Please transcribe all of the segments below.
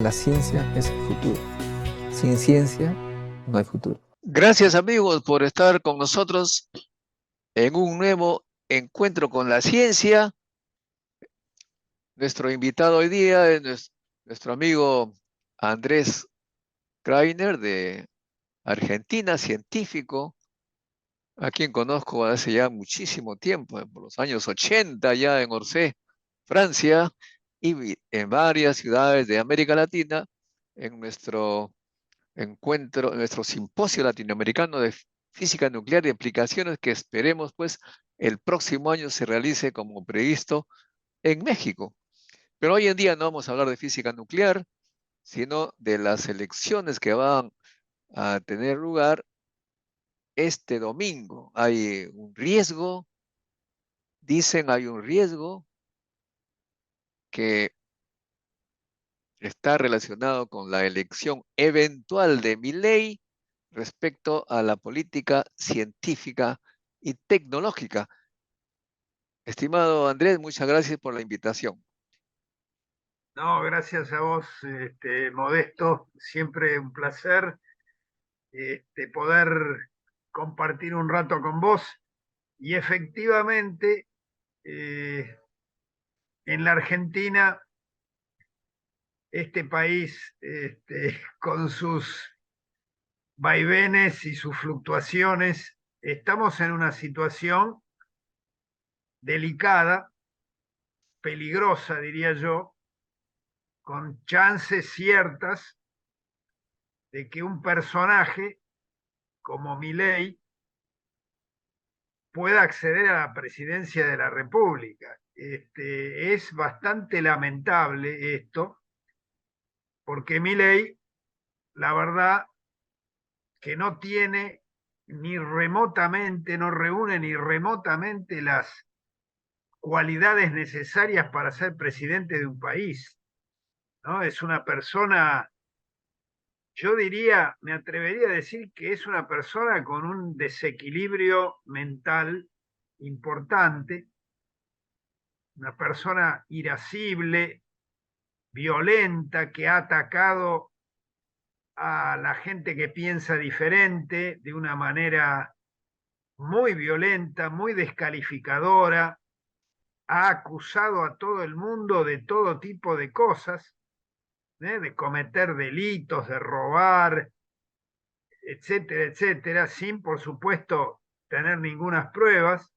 La ciencia es el futuro. Sin ciencia no hay futuro. Gracias amigos por estar con nosotros en un nuevo encuentro con la ciencia. Nuestro invitado hoy día es nuestro amigo Andrés Kreiner de Argentina, científico, a quien conozco hace ya muchísimo tiempo, por los años 80 ya en Orsay, Francia, y en varias ciudades de América Latina, en nuestro encuentro, en nuestro simposio latinoamericano de física nuclear y aplicaciones que esperemos pues el próximo año se realice como previsto en México. Pero hoy en día no vamos a hablar de física nuclear, sino de las elecciones que van a tener lugar este domingo. Hay un riesgo, dicen hay un riesgo que está relacionado con la elección eventual de Milei respecto a la política científica y tecnológica. Estimado Andrés, muchas gracias por la invitación. No, gracias a vos, Modesto. Siempre un placer poder compartir un rato con vos. Y efectivamente, eh, en la Argentina, este país, con sus vaivenes y sus fluctuaciones, estamos en una situación delicada, peligrosa, diría yo, con chances ciertas de que un personaje como Milei pueda acceder a la presidencia de la República. Es bastante lamentable esto, porque Milei, la verdad, que no tiene ni remotamente, no reúne ni remotamente las cualidades necesarias para ser presidente de un país, ¿no? Es una persona, yo diría, me atrevería a decir que es una persona con un desequilibrio mental importante, una persona irascible, violenta, que ha atacado a la gente que piensa diferente de una manera muy violenta, muy descalificadora, ha acusado a todo el mundo de todo tipo de cosas, de cometer delitos, de robar, etcétera, etcétera, sin, por supuesto, tener ninguna pruebas.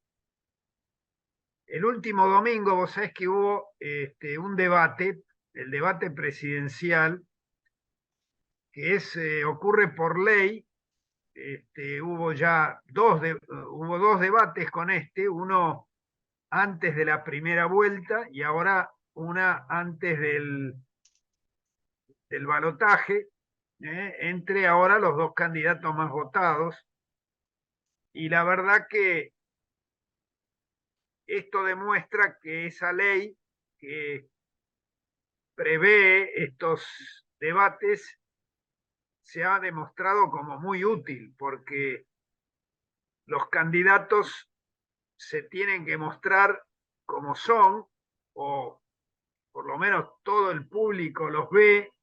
El último domingo, vos sabés que hubo un debate, el debate presidencial, que ocurre por ley. Hubo ya hubo dos debates con uno antes de la primera vuelta y ahora una antes del balotaje, entre ahora los dos candidatos más votados. Y la verdad que esto demuestra que esa ley que prevé estos debates se ha demostrado como muy útil, porque los candidatos se tienen que mostrar como son, o por lo menos todo el público los ve,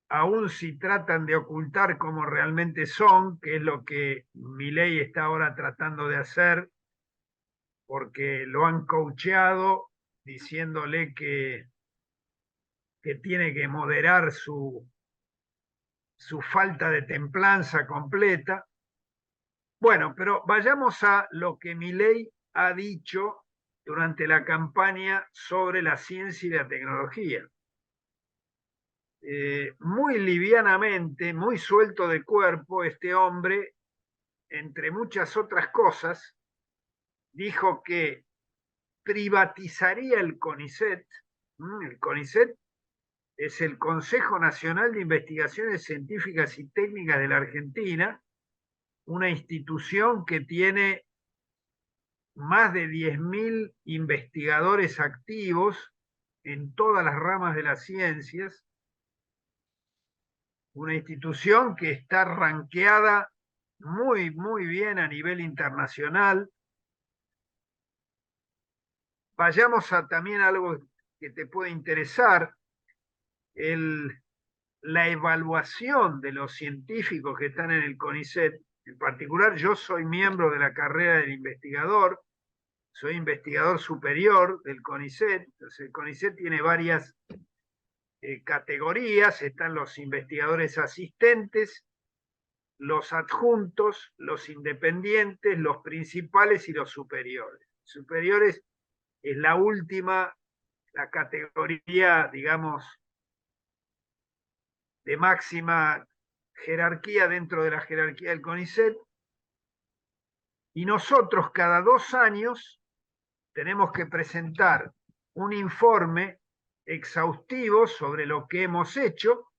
aun si tratan de ocultar cómo realmente son, que es lo que Milei está ahora tratando de hacer, porque lo han coacheado diciéndole que tiene que moderar su falta de templanza completa. Bueno, pero vayamos a lo que Milei ha dicho durante la campaña sobre la ciencia y la tecnología. Muy livianamente, muy suelto de cuerpo, este hombre, entre muchas otras cosas, dijo que privatizaría el CONICET. El CONICET es el Consejo Nacional de Investigaciones Científicas y Técnicas de la Argentina, una institución que tiene más de 10.000 investigadores activos en todas las ramas de las ciencias, una institución que está ranqueada muy, muy bien a nivel internacional. Vayamos a también algo que te puede interesar. la evaluación de los científicos que están en el CONICET. En particular, yo soy miembro de la carrera del investigador, soy investigador superior del CONICET. Entonces, el CONICET tiene varias categorías, están los investigadores asistentes, los adjuntos, los independientes, los principales y los superiores. Superiores es la última, la categoría, digamos, de máxima jerarquía dentro de la jerarquía del CONICET. Y nosotros cada 2 años tenemos que presentar un informe exhaustivo sobre lo que hemos hecho.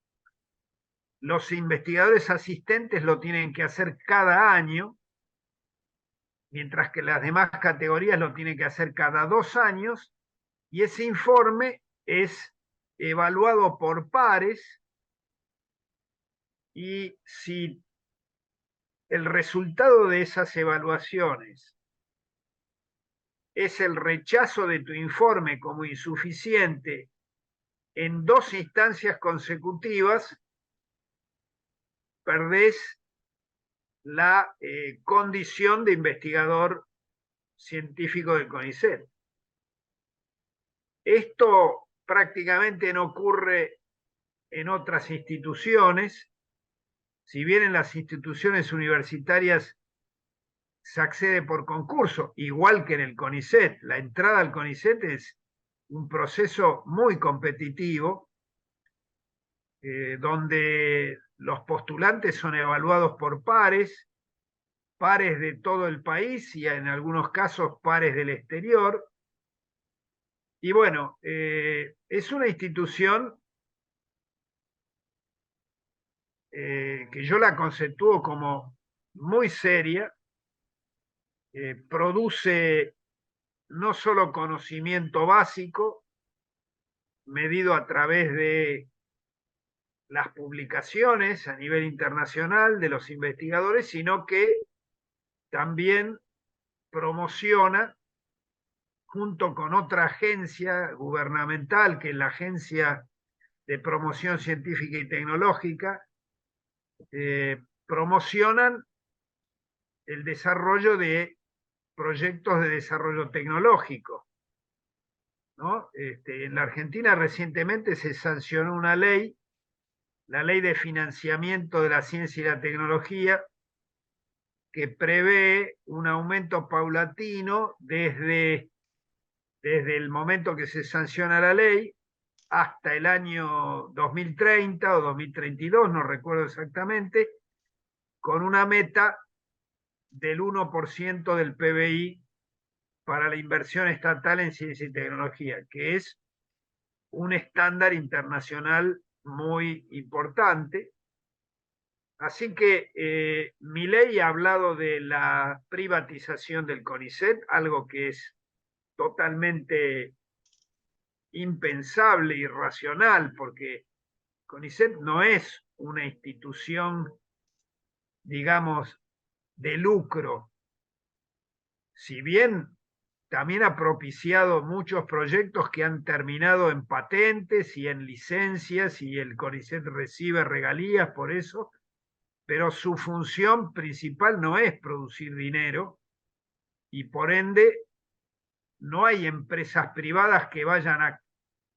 Los investigadores asistentes lo tienen que hacer cada año, mientras que las demás categorías lo tienen que hacer cada 2 años, y ese informe es evaluado por pares, y si el resultado de esas evaluaciones es el rechazo de tu informe como insuficiente en 2 instancias consecutivas, perdés la condición de investigador científico del CONICET. Esto prácticamente no ocurre en otras instituciones. Si bien en las instituciones universitarias se accede por concurso, igual que en el CONICET, la entrada al CONICET es un proceso muy competitivo, donde los postulantes son evaluados por pares de todo el país y en algunos casos pares del exterior. Y bueno, es una institución que yo la conceptúo como muy seria, produce no solo conocimiento básico, medido a través de las publicaciones a nivel internacional de los investigadores, sino que también promociona, junto con otra agencia gubernamental, que es la Agencia de Promoción Científica y Tecnológica, promocionan el desarrollo de proyectos de desarrollo tecnológico, ¿no? En la Argentina recientemente se sancionó una ley, la Ley de Financiamiento de la Ciencia y la Tecnología, que prevé un aumento paulatino desde el momento que se sanciona la ley hasta el año 2030 o 2032, no recuerdo exactamente, con una meta del 1% del PBI para la inversión estatal en ciencia y tecnología, que es un estándar internacional muy importante. Así que Milei ha hablado de la privatización del CONICET, algo que es totalmente impensable, irracional, porque CONICET no es una institución, digamos, de lucro. Si bien también ha propiciado muchos proyectos que han terminado en patentes y en licencias, y el CONICET recibe regalías por eso, pero su función principal no es producir dinero, y por ende no hay empresas privadas que vayan a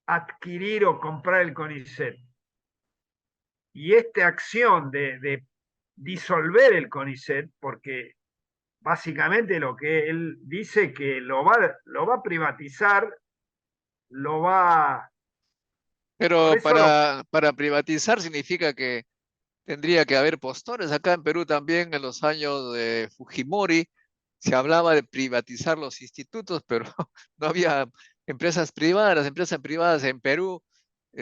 adquirir o comprar el CONICET. Y esta acción de disolver el CONICET, porque básicamente lo que él dice que lo va a privatizar, lo va... Pero para privatizar significa que tendría que haber postores. Acá en Perú también en los años de Fujimori se hablaba de privatizar los institutos, pero no había empresas privadas. Las empresas privadas en Perú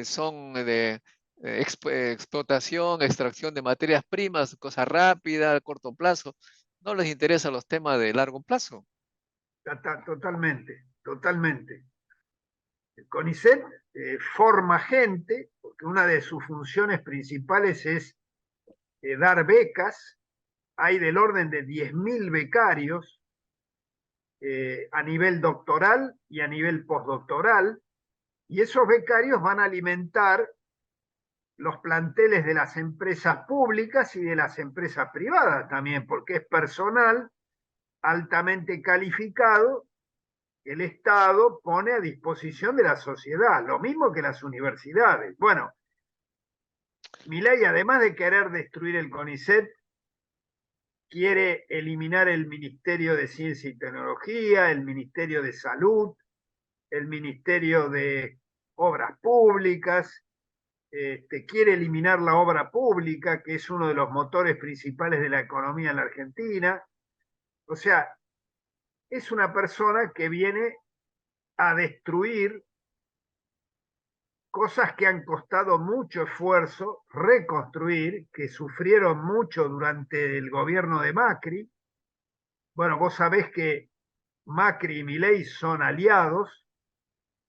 son de explotación, extracción de materias primas, cosa rápida, a corto plazo. No les interesan los temas de largo plazo. Totalmente, totalmente. El CONICET forma gente, porque una de sus funciones principales es dar becas. Hay del orden de 10.000 becarios a nivel doctoral y a nivel postdoctoral, y esos becarios van a alimentar los planteles de las empresas públicas y de las empresas privadas también, porque es personal altamente calificado que el Estado pone a disposición de la sociedad, lo mismo que las universidades. Bueno, Milei, además de querer destruir el CONICET, quiere eliminar el Ministerio de Ciencia y Tecnología, el Ministerio de Salud, el Ministerio de Obras Públicas, quiere eliminar la obra pública, que es uno de los motores principales de la economía en la Argentina. O sea, es una persona que viene a destruir cosas que han costado mucho esfuerzo reconstruir, que sufrieron mucho durante el gobierno de Macri. Bueno, vos sabés que Macri y Milei son aliados.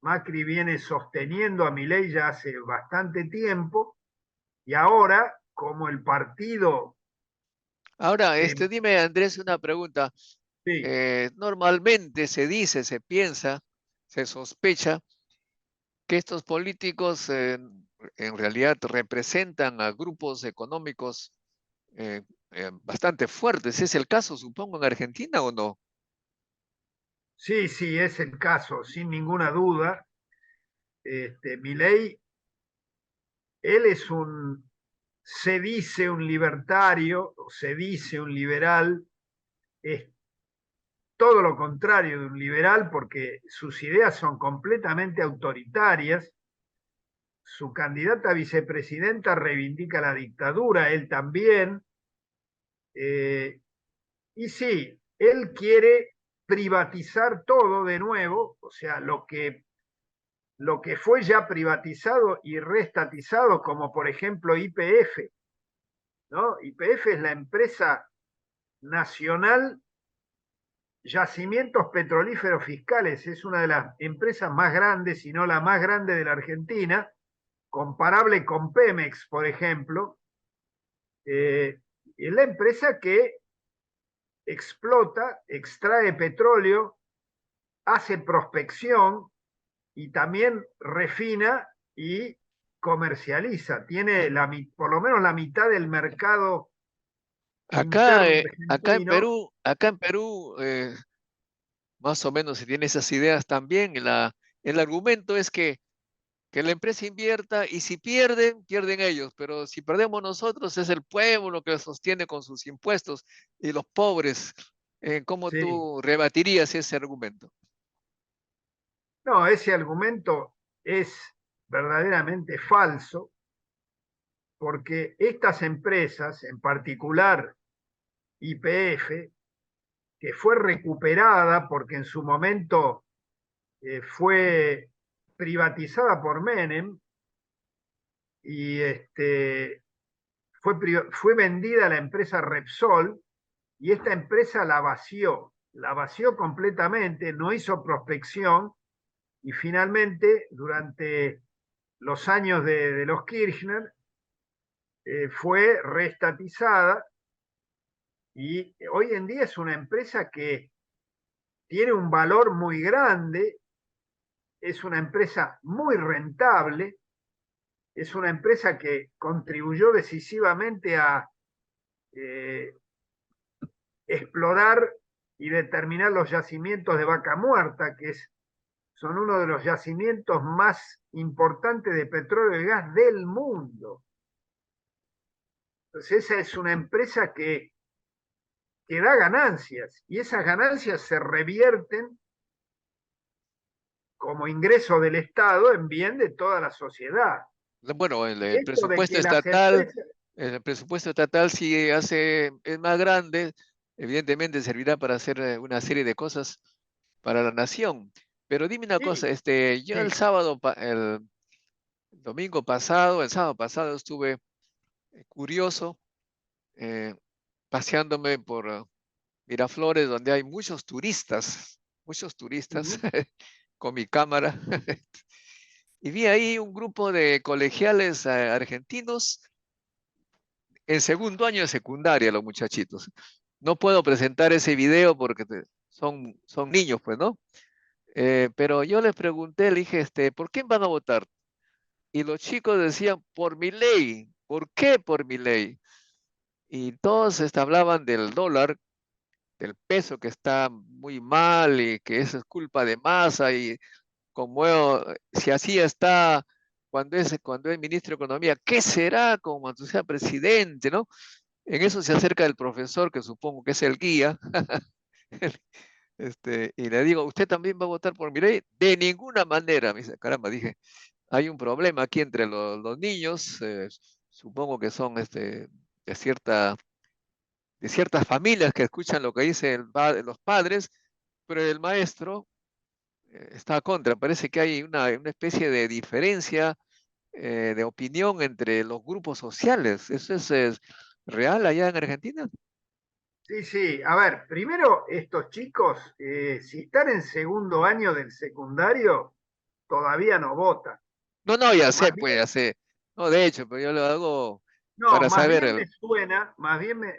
Macri viene sosteniendo a Milei ya hace bastante tiempo y ahora, como el partido Ahora, que dime, Andrés, una pregunta. sí, Normalmente se dice, se piensa, se sospecha que estos políticos en realidad representan a grupos económicos eh, bastante fuertes. ¿Es el caso, supongo, en Argentina o no? sí, sí, es el caso, sin ninguna duda. Milei, él es se dice un libertario, se dice un liberal, es todo lo contrario de un liberal porque sus ideas son completamente autoritarias. Su candidata a vicepresidenta reivindica la dictadura, él también. Eh, y sí, él quiere privatizar todo de nuevo, o sea, lo que fue ya privatizado y reestatizado, como por ejemplo YPF, ¿no? YPF es la empresa nacional Yacimientos Petrolíferos Fiscales, es una de las empresas más grandes, si no la más grande de la Argentina, comparable con Pemex, por ejemplo. Es la empresa que explota, extrae petróleo, hace prospección y también refina y comercializa. Tiene por lo menos la mitad del mercado Acá, interno acá argentino. en Perú, más o menos se tiene esas ideas también. El argumento es que la empresa invierta y si pierden, pierden ellos, pero si perdemos nosotros es el pueblo que sostiene con sus impuestos y los pobres. ¿Cómo Sí. tú rebatirías ese argumento? No, ese argumento es verdaderamente falso porque estas empresas, en particular YPF, que fue recuperada porque en su momento fue privatizada por Menem y fue vendida a la empresa Repsol y esta empresa la vació completamente, no hizo prospección y finalmente durante los años de los Kirchner fue reestatizada y hoy en día es una empresa que tiene un valor muy grande, es una empresa muy rentable, es una empresa que contribuyó decisivamente a eh, explorar y determinar los yacimientos de Vaca Muerta, son uno de los yacimientos más importantes de petróleo y gas del mundo. Entonces esa es una empresa que da ganancias y esas ganancias se revierten como ingreso del Estado en bien de toda la sociedad. Bueno, Esto de que las empresas... el presupuesto estatal sí es más grande, evidentemente servirá para hacer una serie de cosas para la nación. Pero dime una cosa, Sí, yo sí. el domingo pasado, el sábado pasado estuve curioso, eh, paseándome por Miraflores, donde hay muchos turistas, Uh-huh. con mi cámara, y vi ahí un grupo de colegiales argentinos en segundo año de secundaria, los muchachitos. No puedo presentar ese video porque son niños, pues, ¿no? Pero yo les pregunté, le dije, ¿por qué van a votar? y los chicos decían, por mi ley. ¿Por qué por mi ley? Y todos hablaban del dólar, del peso que está muy mal y que eso es culpa de Massa y como si así está cuando es ministro de Economía, ¿qué será cuando sea presidente, no? En eso se acerca el profesor, que supongo que es el guía, y le digo, ¿usted también va a votar por mi ley? De ninguna manera, me dice, caramba, dije, hay un problema aquí entre los niños, supongo que son de ciertas familias que escuchan lo que dicen los padres, pero el maestro está contra. Parece que hay una especie de diferencia de opinión entre los grupos sociales. ¿Eso es real allá en Argentina? Sí, sí. A ver, primero estos chicos, si están en segundo año del secundario, todavía no votan. No, no, ya sé, Más pues bien, ya sé. No, de hecho, pero yo lo hago no, para más saber. bien me suena,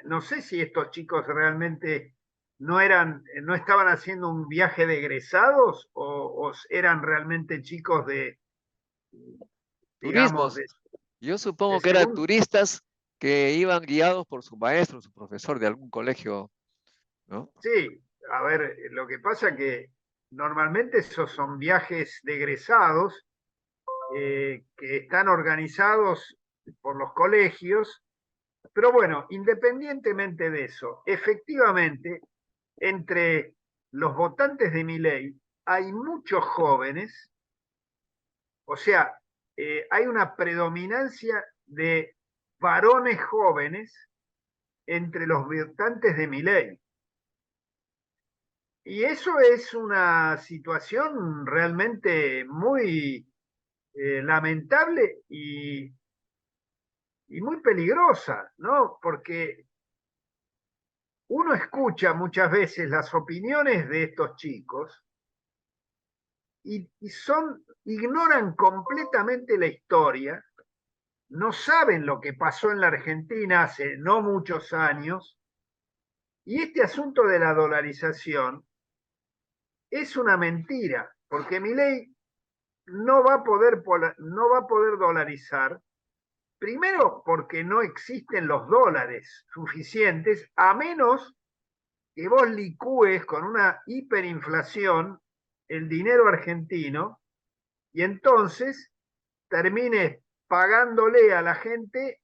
no sé si estos chicos realmente no estaban haciendo un viaje de egresados o eran realmente chicos digamos, Turismos. Yo supongo de que eran segundo. turistas que iban guiados por su maestro, su profesor de algún colegio, ¿no? Sí, a ver, lo que pasa que normalmente esos son viajes de egresados que están organizados por los colegios, pero bueno, independientemente de eso, efectivamente, entre los votantes de mi ley hay muchos jóvenes, o sea, hay una predominancia de varones jóvenes entre los votantes de mi ley. Y eso es una situación realmente muy lamentable y muy peligrosa, ¿no? Porque uno escucha muchas veces las opiniones de estos chicos y ignoran completamente la historia, no saben lo que pasó en la Argentina hace no muchos años, y este asunto de la dolarización es una mentira, porque Milei no va a poder dolarizar. Primero, porque no existen los dólares suficientes, a menos que vos licúes con una hiperinflación el dinero argentino y entonces termines pagándole a la gente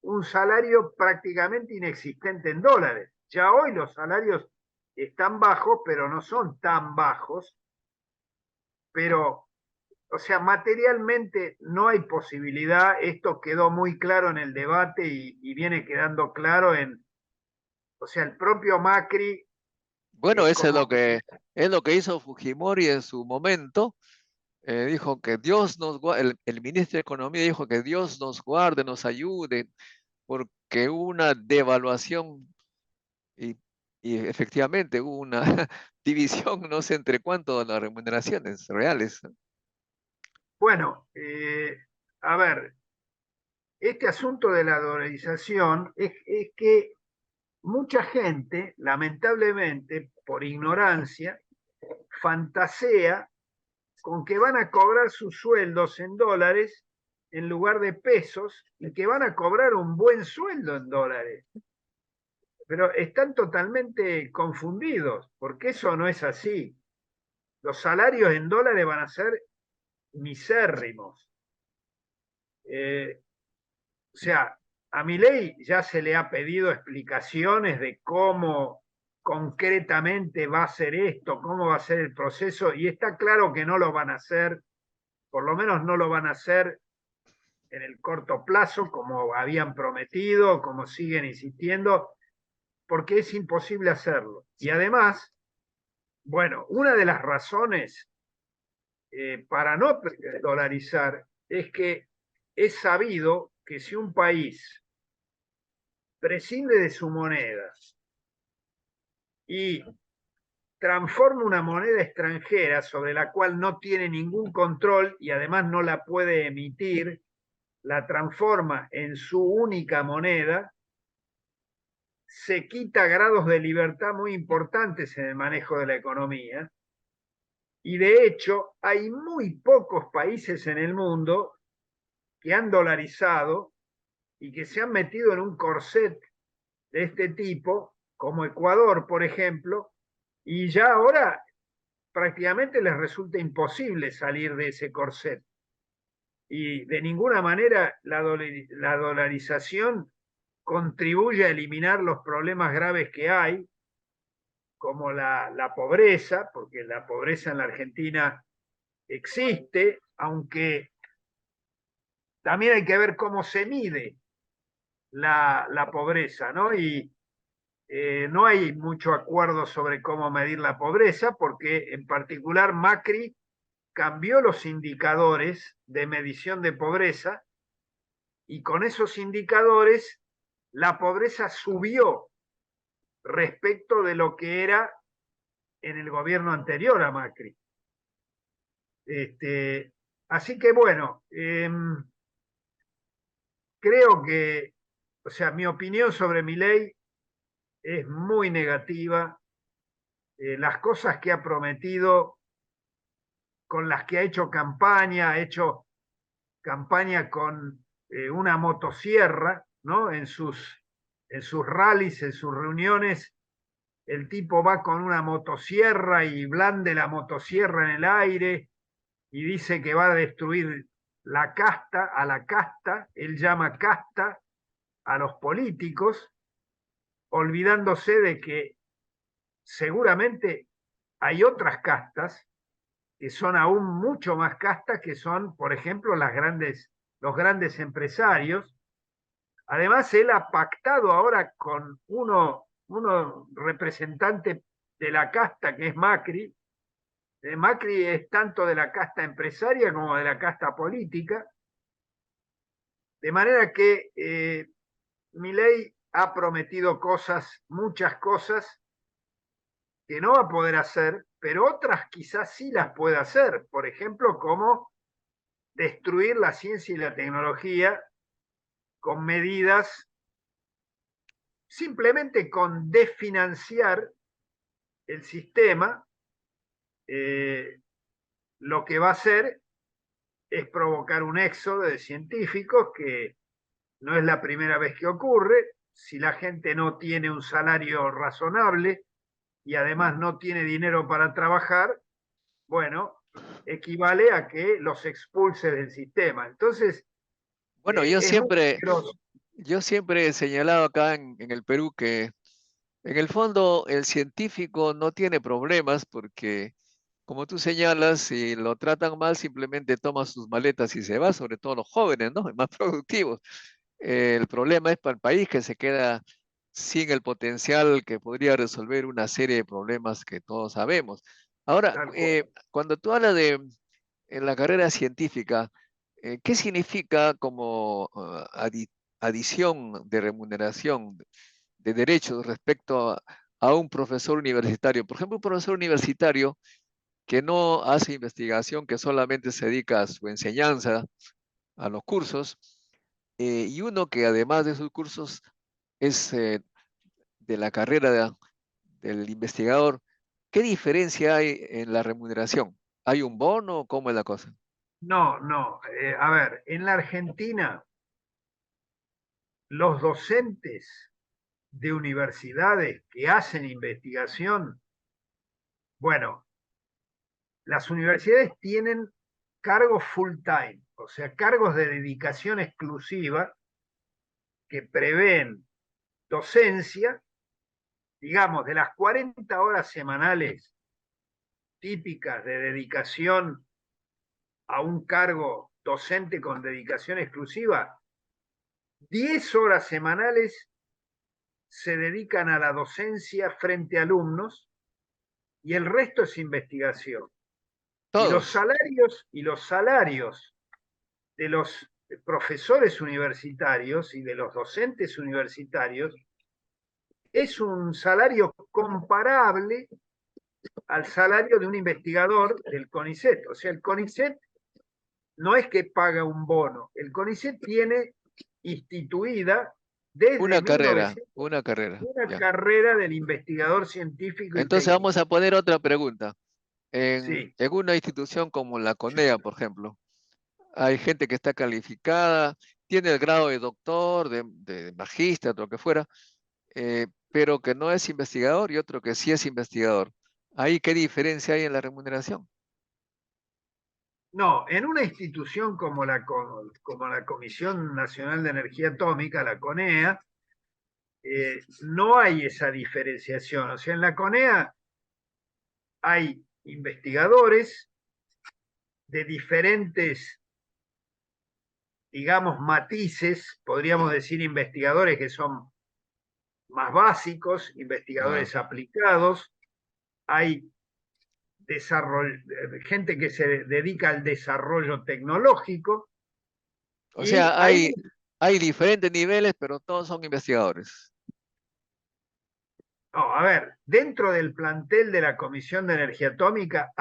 un salario prácticamente inexistente en dólares. Ya hoy los salarios están bajos, pero no son tan bajos, pero o sea, materialmente no hay posibilidad, esto quedó muy claro en el debate y viene quedando claro o sea, el propio Macri Bueno, es eso como que, es lo que hizo Fujimori en su momento. Dijo que Dios el ministro de Economía dijo que Dios nos guarde, nos ayude, porque hubo una devaluación y, y efectivamente hubo una división, no sé entre cuánto, de las remuneraciones reales. bueno, a ver, este asunto de la dolarización es que mucha gente, lamentablemente, por ignorancia, fantasea con que van a cobrar sus sueldos en dólares en lugar de pesos y que van a cobrar un buen sueldo en dólares. Pero están totalmente confundidos, porque eso no es así. Los salarios en dólares van a ser misérrimos. O sea, a Milei ya se le ha pedido explicaciones de cómo concretamente va a ser esto, cómo va a ser el proceso, y está claro que no lo van a hacer, por lo menos no lo van a hacer en el corto plazo, como habían prometido, como siguen insistiendo, porque es imposible hacerlo. Y además, bueno, una de las razones para no dolarizar es que es sabido que si un país prescinde de su moneda y transforma una moneda extranjera sobre la cual no tiene ningún control y además no la puede emitir, la transforma en su única moneda, se quita grados de libertad muy importantes en el manejo de la economía. Y de hecho, hay muy pocos países en el mundo que han dolarizado y que se han metido en un corset de este tipo, como Ecuador, por ejemplo, y ya ahora prácticamente les resulta imposible salir de ese corset. Y de ninguna manera la dolarización contribuye a eliminar los problemas graves que hay, como la pobreza, porque la pobreza en la Argentina existe, aunque también hay que ver cómo se mide la pobreza, ¿no? Y no hay mucho acuerdo sobre cómo medir la pobreza, porque en particular Macri cambió los indicadores de medición de pobreza y con esos indicadores la pobreza subió respecto de lo que era en el gobierno anterior a Macri. Así que bueno, creo que, o sea, mi opinión sobre Milei es muy negativa. Las cosas que ha prometido, con las que ha hecho campaña con una motosierra, ¿no? En sus rallies, en sus reuniones, el tipo va con una motosierra y blande la motosierra en el aire y dice que va a destruir la casta, él llama casta a los políticos, olvidándose de que seguramente hay otras castas que son aún mucho más castas, que son, por ejemplo, los grandes empresarios. Además, él ha pactado ahora con uno representante de la casta, que es Macri. Macri es tanto de la casta empresaria como de la casta política. De manera que Milei ha prometido cosas, muchas cosas, que no va a poder hacer, pero otras quizás sí las pueda hacer. Por ejemplo, como destruir la ciencia y la tecnología con medidas, simplemente con desfinanciar el sistema, lo que va a hacer es provocar un éxodo de científicos que no es la primera vez que ocurre. Si la gente no tiene un salario razonable y además no tiene dinero para trabajar, bueno, equivale a que los expulse del sistema. Entonces, Bueno, es muy peligroso. yo siempre he señalado acá en el Perú que en el fondo el científico no tiene problemas porque, como tú señalas, si lo tratan mal, simplemente toma sus maletas y se va, sobre todo los jóvenes, ¿no? Más productivos. El problema es para el país que se queda sin el potencial que podría resolver una serie de problemas que todos sabemos. Ahora, cuando tú hablas de en la carrera científica, ¿qué significa como adición de remuneración de derechos respecto a un profesor universitario? Por ejemplo, un profesor universitario que no hace investigación, que solamente se dedica a su enseñanza, a los cursos, y uno que además de sus cursos es de la carrera del investigador. ¿Qué diferencia hay en la remuneración? ¿Hay un bono? ¿Cómo es la cosa? No, no. A ver, en la Argentina, los docentes de universidades que hacen investigación, bueno, las universidades tienen cargos full time, o sea, cargos de dedicación exclusiva que prevén docencia, digamos, de las 40 horas semanales típicas de dedicación a un cargo docente con dedicación exclusiva, 10 horas semanales se dedican a la docencia frente a alumnos y el resto es investigación. Y los Todos. salarios de los profesores universitarios y de los docentes universitarios es un salario comparable al salario de un investigador del CONICET. O sea, el CONICET no es que paga un bono, el CONICET tiene instituida desde Una carrera, 1900 una carrera. una Ya. carrera del investigador científico y Entonces vamos técnico. a poner otra pregunta. Sí, En una institución como la CONEA, por ejemplo, hay gente que está calificada, tiene el grado de doctor, de magíster, lo que fuera, pero que no es investigador y otro que sí es investigador. ¿Ahí qué diferencia hay en la remuneración? No, en una institución como como la Comisión Nacional de Energía Atómica, la CONEA, no hay esa diferenciación. O sea, en la CONEA hay investigadores de diferentes, digamos, matices, podríamos decir investigadores que son más básicos, Ah, investigadores aplicados, hay gente que se dedica al desarrollo tecnológico o y sea, hay, hay diferentes niveles, pero todos son investigadores. no, a ver, dentro del plantel de la Comisión de Energía Atómica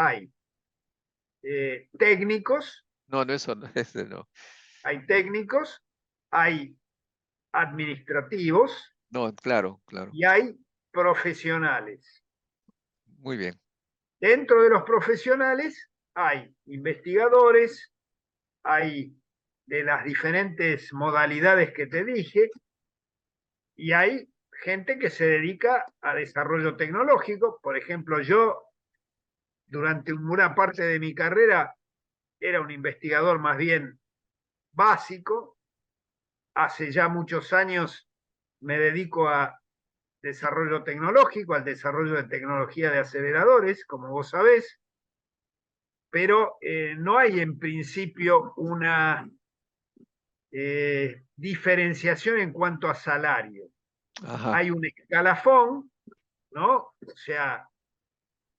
técnicos, No, no, eso no, ese no. hay técnicos, hay administrativos No, claro, claro. y hay profesionales. Muy bien. Dentro de los profesionales hay investigadores, hay de las diferentes modalidades que te dije, y hay gente que se dedica a desarrollo tecnológico. Por ejemplo, yo durante una parte de mi carrera era un investigador más bien básico. Hace ya muchos años me dedico a desarrollo tecnológico, al desarrollo de tecnología de aceleradores, como vos sabés, pero no hay en principio una diferenciación en cuanto a salario. Ajá. Hay un escalafón, ¿no? O sea,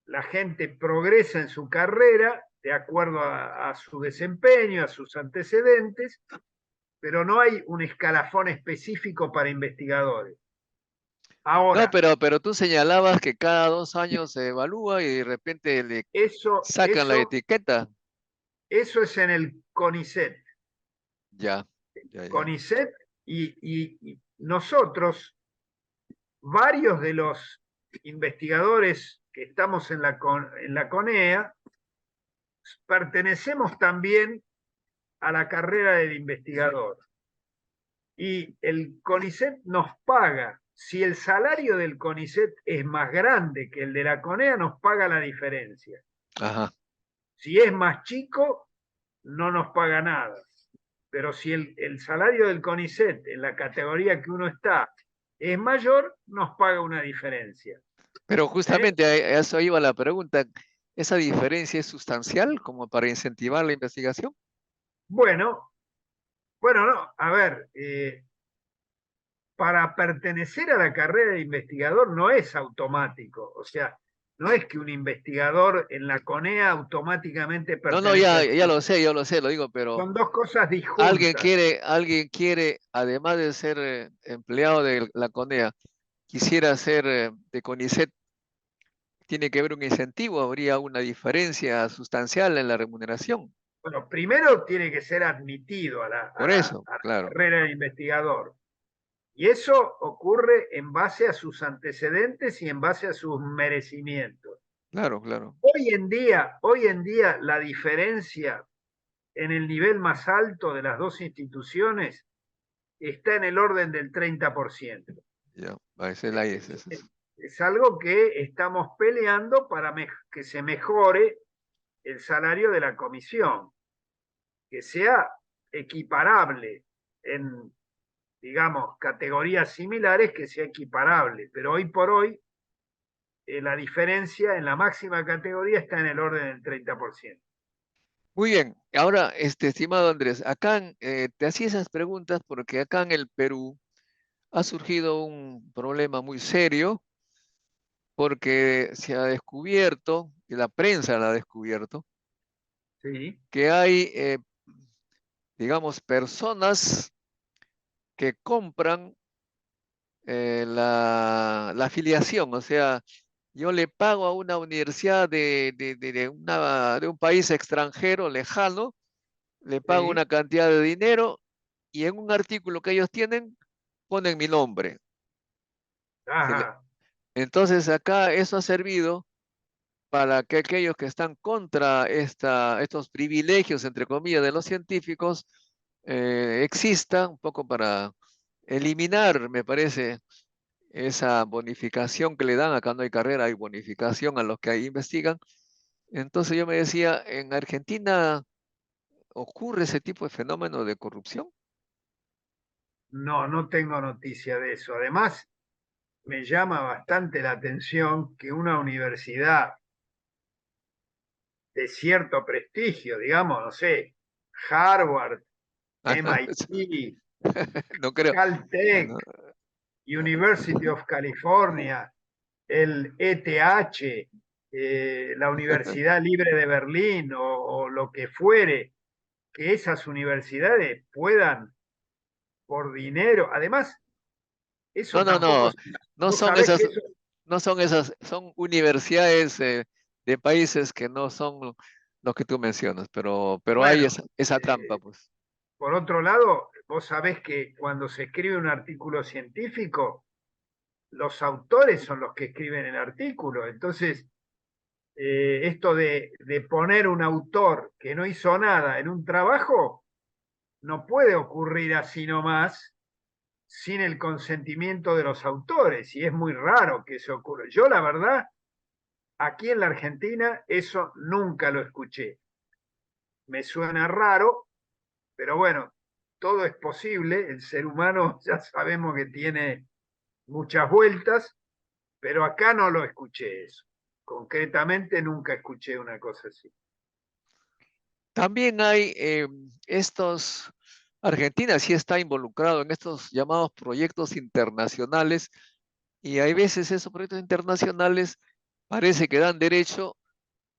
la gente progresa en su carrera de acuerdo a su desempeño, a sus antecedentes, pero no hay un escalafón específico para investigadores. No, Ahora, pero tú señalabas que cada 2 años se evalúa y de repente le eso, sacan la eso, etiqueta. eso es en el CONICET. Ya, ya, ya. CONICET y nosotros, varios de los investigadores que estamos en la CONEA, pertenecemos también a la carrera del investigador. Y el CONICET nos paga. Si el salario del CONICET es más grande que el de la CONEA, nos paga la diferencia. Ajá. Si es más chico, no nos paga nada. Pero si el salario del CONICET en la categoría que uno está es mayor, nos paga una diferencia. Pero ¿Eh? justamente a eso iba la pregunta. ¿Esa diferencia es sustancial como para incentivar la investigación? Bueno, bueno, no, a ver, para pertenecer a la carrera de investigador no es automático. O sea, no es que un investigador en la CONEA automáticamente No, no, pertenece ya, al ya CONICET. lo sé, lo digo, pero Son dos cosas disjuntas. alguien quiere, además de ser empleado de la CONEA, quisiera ser de CONICET, tiene que haber un incentivo, habría una diferencia sustancial en la remuneración. Bueno, primero tiene que ser admitido Por eso, a la claro, carrera de investigador. Y eso ocurre en base a sus antecedentes y en base a sus merecimientos. claro, claro. Hoy en día la diferencia en el nivel más alto de las dos instituciones está en el orden del 30%. Ya, a veces la es, Es algo que estamos peleando para que se mejore el salario de la comisión, que sea equiparable en, digamos, categorías similares, que sea equiparable. Pero hoy por hoy la diferencia en la máxima categoría está en el orden del 30%. Muy bien, ahora, estimado Andrés, acá te hacía esas preguntas porque acá en el Perú ha surgido un problema muy serio porque se ha descubierto, y la prensa lo ha descubierto, Sí, que hay, digamos, personas que compran la afiliación, o sea, yo le pago a una universidad de un país extranjero, lejano, le pago sí. una cantidad de dinero y en un artículo que ellos tienen ponen mi nombre. Se le- Ajá. Entonces acá eso ha servido para que aquellos que están contra estos privilegios, entre comillas, de los científicos, exista un poco para eliminar, me parece, esa bonificación que le dan. Acá no hay carrera, hay bonificación a los que ahí investigan. Entonces yo me decía, ¿en Argentina ocurre ese tipo de fenómeno de corrupción? No, no tengo noticia de eso. Además, me llama bastante la atención que una universidad de cierto prestigio, digamos, no sé, Harvard, MIT, No creo. Caltech, No, University of California, el ETH, la Universidad Libre de Berlín o lo que fuere, que esas universidades puedan por dinero. Además, no, eso no, tampoco, no, no vos son sabés que esas, eso, no son esas, son universidades de países que no son los que tú mencionas, pero hay bueno, esa trampa, eh, pues. por otro lado, vos sabés que cuando se escribe un artículo científico, los autores son los que escriben el artículo. Entonces, esto de poner un autor que no hizo nada en un trabajo no puede ocurrir así nomás sin el consentimiento de los autores, y es muy raro que eso ocurra. Yo, la verdad, aquí en la Argentina eso nunca lo escuché. Me suena raro, pero bueno, todo es posible. El ser humano ya sabemos que tiene muchas vueltas, pero acá no lo escuché eso. Concretamente nunca escuché una cosa así. También hay Argentina sí está involucrado en estos llamados proyectos internacionales, y hay veces esos proyectos internacionales parece que dan derecho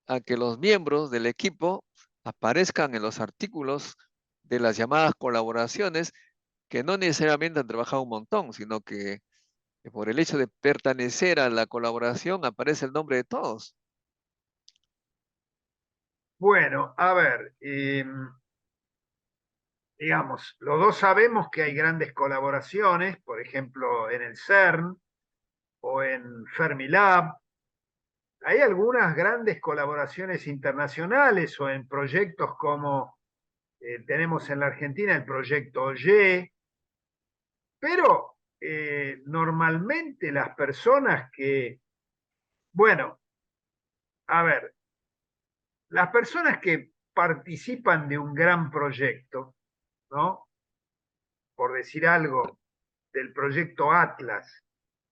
a que los miembros del equipo aparezcan en los artículos de las llamadas colaboraciones, que no necesariamente han trabajado un montón, sino que por el hecho de pertenecer a la colaboración aparece el nombre de todos. Bueno, a ver, digamos, los dos sabemos que hay grandes colaboraciones, por ejemplo, en el CERN o en Fermilab. Hay algunas grandes colaboraciones internacionales o en proyectos como tenemos en la Argentina el proyecto Y, pero normalmente las personas que, bueno, a ver, las personas que participan de un gran proyecto, ¿no? Por decir algo, del proyecto Atlas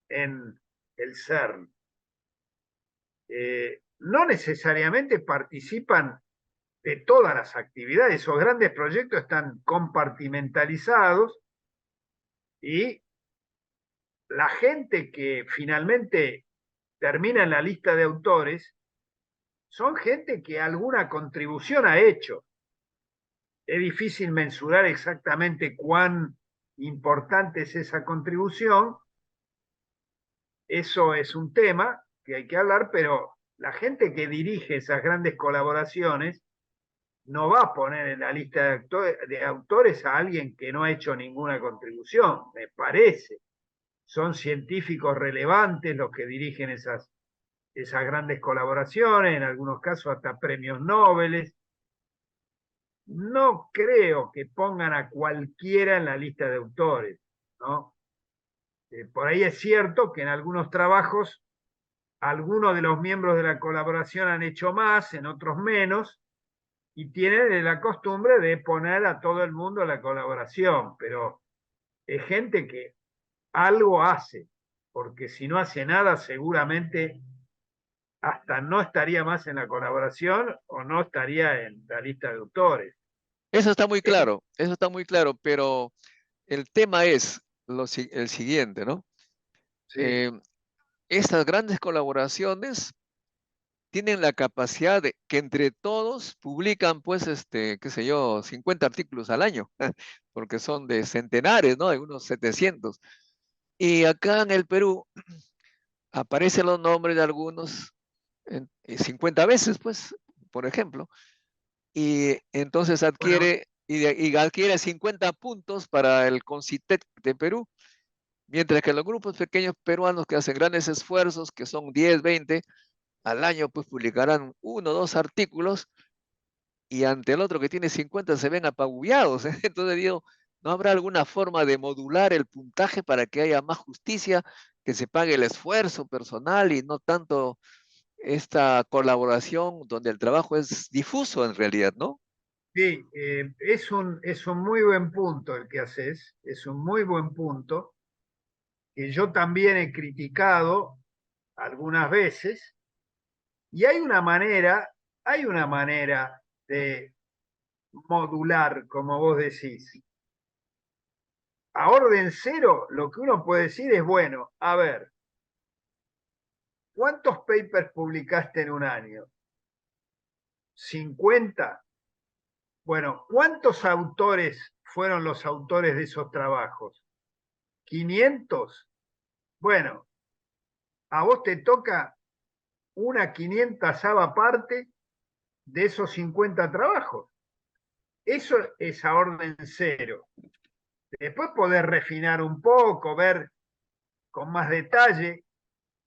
en el CERN, no necesariamente participan de todas las actividades. Esos grandes proyectos están compartimentalizados y la gente que finalmente termina en la lista de autores son gente que alguna contribución ha hecho. Es difícil mensurar exactamente cuán importante es esa contribución. Eso es un tema que hay que hablar, pero la gente que dirige esas grandes colaboraciones no va a poner en la lista de autores a alguien que no ha hecho ninguna contribución, me parece. Son científicos relevantes los que dirigen esas grandes colaboraciones, en algunos casos hasta premios Nobel. No creo que pongan a cualquiera en la lista de autores, ¿no? Por ahí es cierto que en algunos trabajos algunos de los miembros de la colaboración han hecho más, en otros menos, y tienen la costumbre de poner a todo el mundo en la colaboración, pero es gente que algo hace, porque si no hace nada, seguramente hasta no estaría más en la colaboración o no estaría en la lista de autores. Eso está muy claro, pero el tema es el siguiente, ¿no? Sí, Eh, Estas grandes colaboraciones tienen la capacidad de que entre todos publican, pues, qué sé yo, 50 artículos al año, porque son de centenares, ¿no? De unos 700. Y acá en el Perú aparecen los nombres de algunos 50 veces, pues, por ejemplo, y entonces bueno, adquiere 50 puntos para el CONCITEC de Perú, mientras que los grupos pequeños peruanos que hacen grandes esfuerzos, que son 10, 20, al año pues publicarán 1 o 2 artículos y ante el otro que tiene 50 se ven apabullados. Entonces digo, ¿no habrá alguna forma de modular el puntaje para que haya más justicia, que se pague el esfuerzo personal y no tanto esta colaboración donde el trabajo es difuso en realidad, ¿no? Sí, es un muy buen punto el que haces, es un muy buen punto que yo también he criticado algunas veces, y hay una manera de modular, como vos decís. A orden cero, lo que uno puede decir es, bueno, a ver, ¿cuántos papers publicaste en un año? ¿50? Bueno, ¿cuántos autores fueron los autores de esos trabajos? ¿500? Bueno, a vos te toca una 500ª parte de esos 50 trabajos. Eso es a orden cero. Después poder refinar un poco, ver con más detalle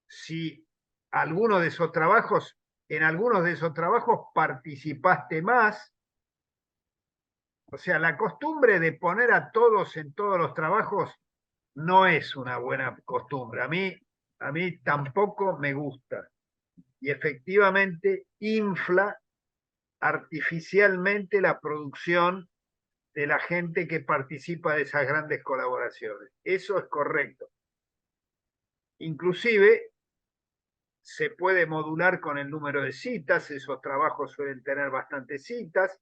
si alguno de esos trabajos, en algunos de esos trabajos participaste más. O sea, la costumbre de poner a todos en todos los trabajos no es una buena costumbre. A mí tampoco me gusta. Y efectivamente infla artificialmente la producción de la gente que participa de esas grandes colaboraciones. Eso es correcto. Inclusive se puede modular con el número de citas, esos trabajos suelen tener bastantes citas.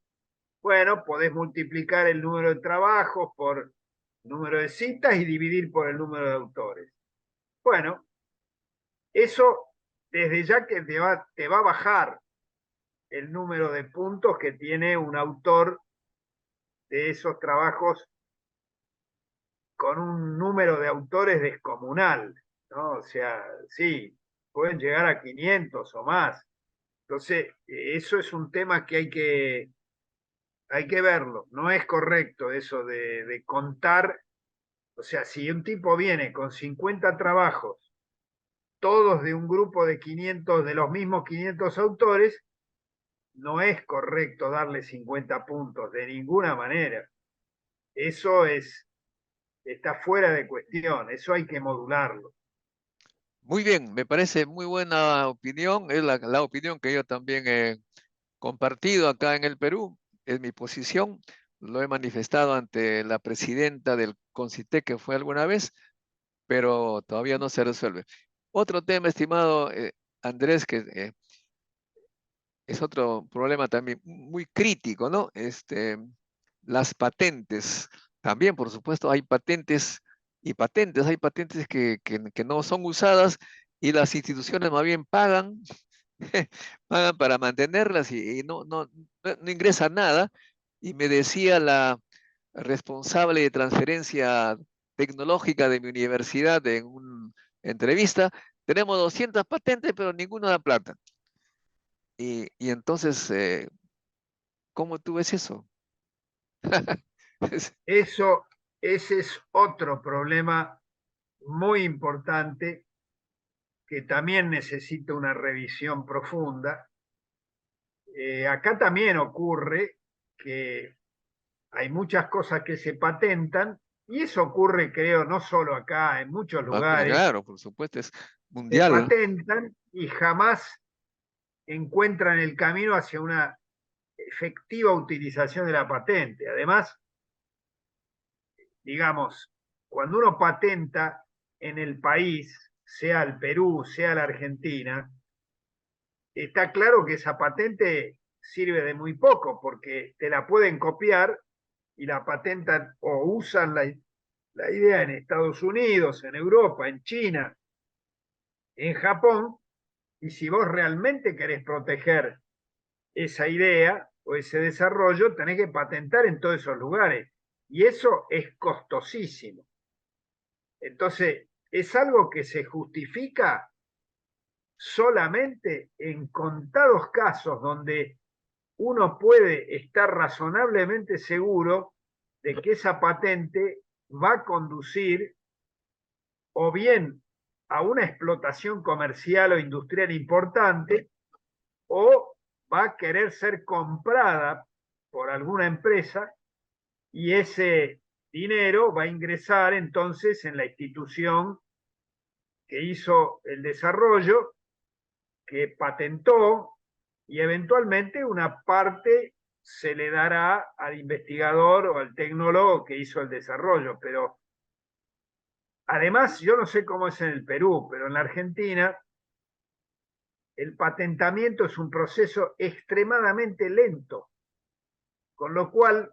Bueno, podés multiplicar el número de trabajos por el número de citas y dividir por el número de autores. Bueno, eso desde ya que te va a bajar el número de puntos que tiene un autor de esos trabajos con un número de autores descomunal, ¿no? O sea, sí, pueden llegar a 500 o más. Entonces, eso es un tema que hay que verlo. No es correcto eso de contar. O sea, si un tipo viene con 50 trabajos, todos de un grupo de 500, de los mismos 500 autores, no es correcto darle 50 puntos de ninguna manera. Eso está fuera de cuestión, eso hay que modularlo. Muy bien, me parece muy buena opinión, es la opinión que yo también he compartido acá en el Perú, es mi posición, lo he manifestado ante la presidenta del CONCITEC que fue alguna vez, pero todavía no se resuelve. Otro tema, estimado Andrés, que es otro problema también muy crítico, ¿no? Las patentes. También, por supuesto, hay patentes y patentes. Hay patentes que no son usadas y las instituciones más bien pagan, pagan para mantenerlas y no ingresa nada. Y me decía la responsable de transferencia tecnológica de mi universidad en una entrevista, tenemos 200 patentes, pero ninguna da plata. Y entonces, ¿cómo tú ves eso? Eso, ese es otro problema muy importante que también necesita una revisión profunda. Acá también ocurre que hay muchas cosas que se patentan y eso ocurre, creo, no solo acá, en muchos lugares, Claro, por supuesto, es se mundial. patentan y jamás encuentran el camino hacia una efectiva utilización de la patente. Además, digamos, cuando uno patenta en el país, sea el Perú, sea la Argentina, está claro que esa patente sirve de muy poco porque te la pueden copiar y la patentan o usan la idea en Estados Unidos, en Europa, en China, en Japón, y si vos realmente querés proteger esa idea o ese desarrollo, tenés que patentar en todos esos lugares. Y eso es costosísimo. Entonces, es algo que se justifica solamente en contados casos donde uno puede estar razonablemente seguro de que esa patente va a conducir o bien a una explotación comercial o industrial importante, o va a querer ser comprada por alguna empresa y ese dinero va a ingresar entonces en la institución que hizo el desarrollo, que patentó, y eventualmente una parte se le dará al investigador o al tecnólogo que hizo el desarrollo. Pero además, yo no sé cómo es en el Perú, pero en la Argentina el patentamiento es un proceso extremadamente lento, con lo cual,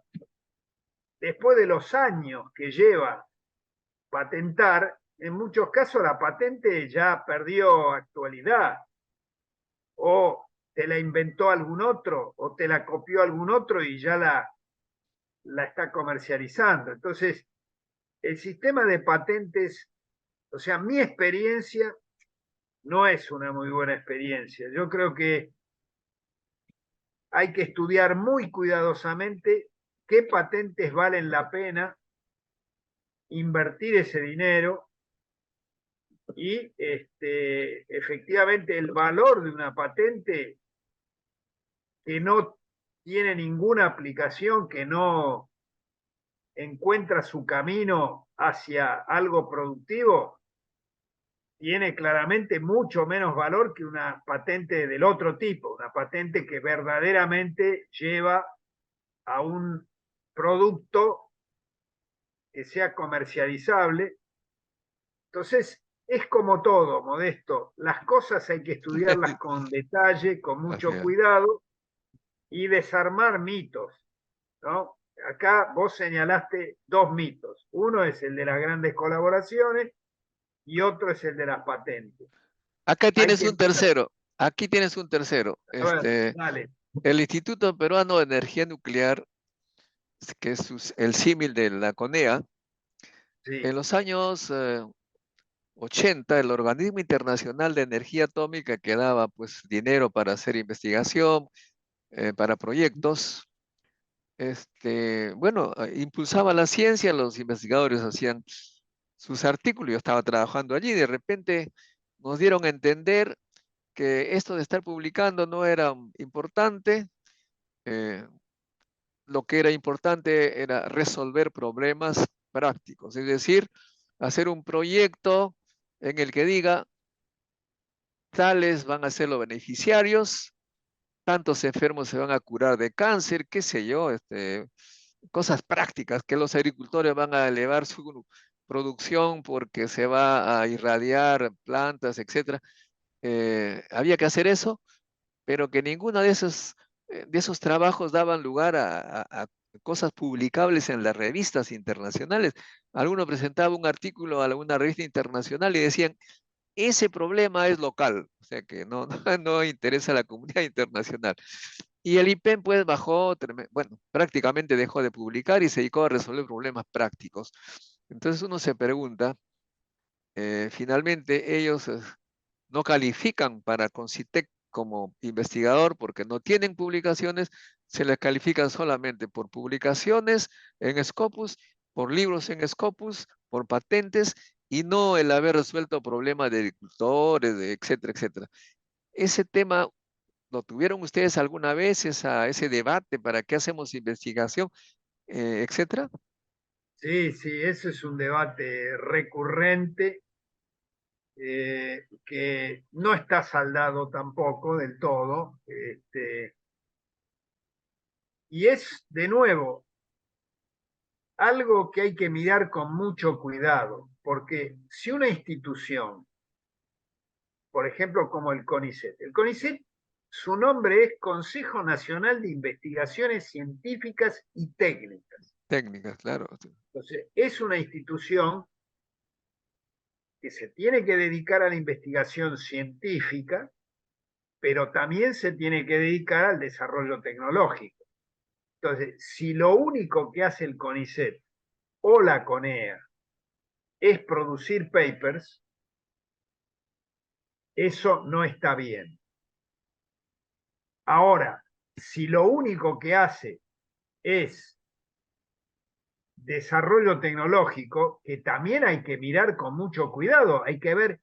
después de los años que lleva patentar, en muchos casos la patente ya perdió actualidad, o te la inventó algún otro, o te la copió algún otro y ya la está comercializando. Entonces, el sistema de patentes, o sea, mi experiencia no es una muy buena experiencia. Yo creo que hay que estudiar muy cuidadosamente qué patentes valen la pena invertir ese dinero y efectivamente el valor de una patente que no tiene ninguna aplicación, que no encuentra su camino hacia algo productivo, tiene claramente mucho menos valor que una patente del otro tipo, una patente que verdaderamente lleva a un producto que sea comercializable. Entonces, es como todo, Modesto. Las cosas hay que estudiarlas con detalle, con Así mucho es. cuidado y desarmar mitos, ¿no? Acá vos señalaste dos mitos. Uno es el de las grandes colaboraciones y otro es el de las patentes. Acá Hay tienes que un tercero. Aquí tienes un tercero. a ver, dale. El Instituto Peruano de Energía Nuclear, que es el símil de la CONEA, en Sí, los años 80, el Organismo Internacional de Energía Atómica, que daba pues dinero para hacer investigación, para proyectos, bueno, impulsaba la ciencia, los investigadores hacían sus artículos, yo estaba trabajando allí, de repente nos dieron a entender que esto de estar publicando no era importante, eh, lo que era importante era resolver problemas prácticos, es decir, hacer un proyecto en el que diga, tales van a ser los beneficiarios, tantos enfermos se van a curar de cáncer, qué sé yo, cosas prácticas, que los agricultores van a elevar su producción porque se va a irradiar plantas, etcétera. Había que hacer eso, pero que ninguno de esos trabajos daban lugar a cosas publicables en las revistas internacionales. Alguno presentaba un artículo a alguna revista internacional y decían, ese problema es local, o sea que no, no interesa a la comunidad internacional. Y el IPEM pues bajó, bueno, prácticamente dejó de publicar y se dedicó a resolver problemas prácticos. Entonces uno se pregunta, finalmente ellos no califican para Concitec como investigador porque no tienen publicaciones, se les califican solamente por publicaciones en Scopus, por libros en Scopus, por patentes y no el haber resuelto problemas de agricultores, etcétera, etcétera. Ese tema, ¿lo tuvieron ustedes alguna vez, ese debate para qué hacemos investigación, etcétera? sí, sí, ese es un debate recurrente que no está saldado tampoco del todo. Y es, de nuevo, algo que hay que mirar con mucho cuidado, porque si una institución, por ejemplo, como el CONICET, su nombre es Consejo Nacional de Investigaciones Científicas y Técnicas. Técnicas, claro. Entonces, es una institución que se tiene que dedicar a la investigación científica, pero también se tiene que dedicar al desarrollo tecnológico. Entonces, si lo único que hace el CONICET o la CONEA es producir papers, eso no está bien. Ahora, si lo único que hace es desarrollo tecnológico, que también hay que mirar con mucho cuidado, hay que ver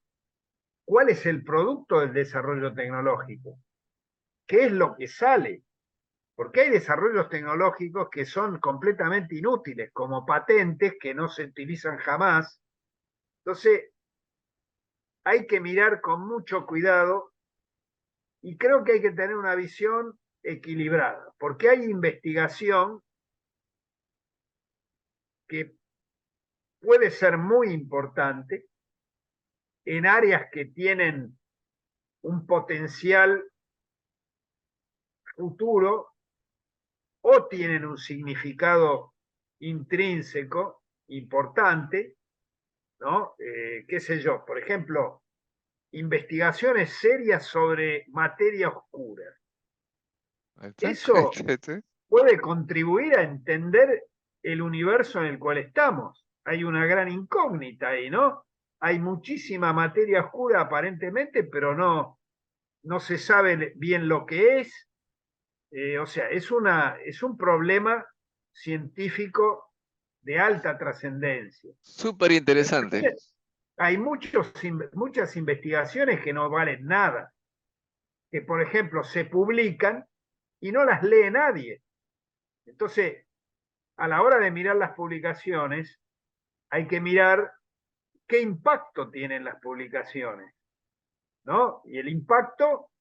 cuál es el producto del desarrollo tecnológico, qué es lo que sale, porque hay desarrollos tecnológicos que son completamente inútiles, como patentes que no se utilizan jamás. Entonces, hay que mirar con mucho cuidado y creo que hay que tener una visión equilibrada, porque hay investigación que puede ser muy importante en áreas que tienen un potencial futuro o tienen un significado intrínseco importante, ¿no? ¿Qué sé yo? Por ejemplo, investigaciones serias sobre materia oscura. Eso Exactamente. puede contribuir a entender el universo en el cual estamos. Hay una gran incógnita ahí, ¿no? Hay muchísima materia oscura aparentemente, pero no se sabe bien lo que es. O sea, es un problema científico de alta trascendencia. Súper Pero interesante. también hay muchas investigaciones que no valen nada, que por ejemplo se publican y no las lee nadie. Entonces, a la hora de mirar las publicaciones, hay que mirar qué impacto tienen las publicaciones, ¿no? Y el impacto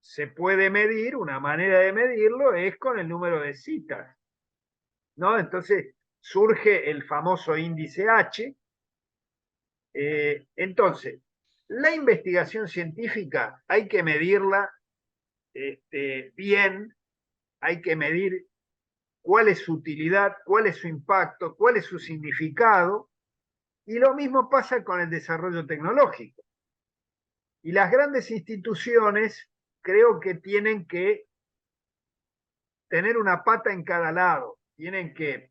se puede medir, una manera de medirlo es con el número de citas, ¿no? Entonces surge el famoso índice H. Entonces, la investigación científica hay que medirla bien, hay que medir cuál es su utilidad, cuál es su impacto, cuál es su significado, y lo mismo pasa con el desarrollo tecnológico. Y las grandes instituciones creo que tienen que tener una pata en cada lado, tienen que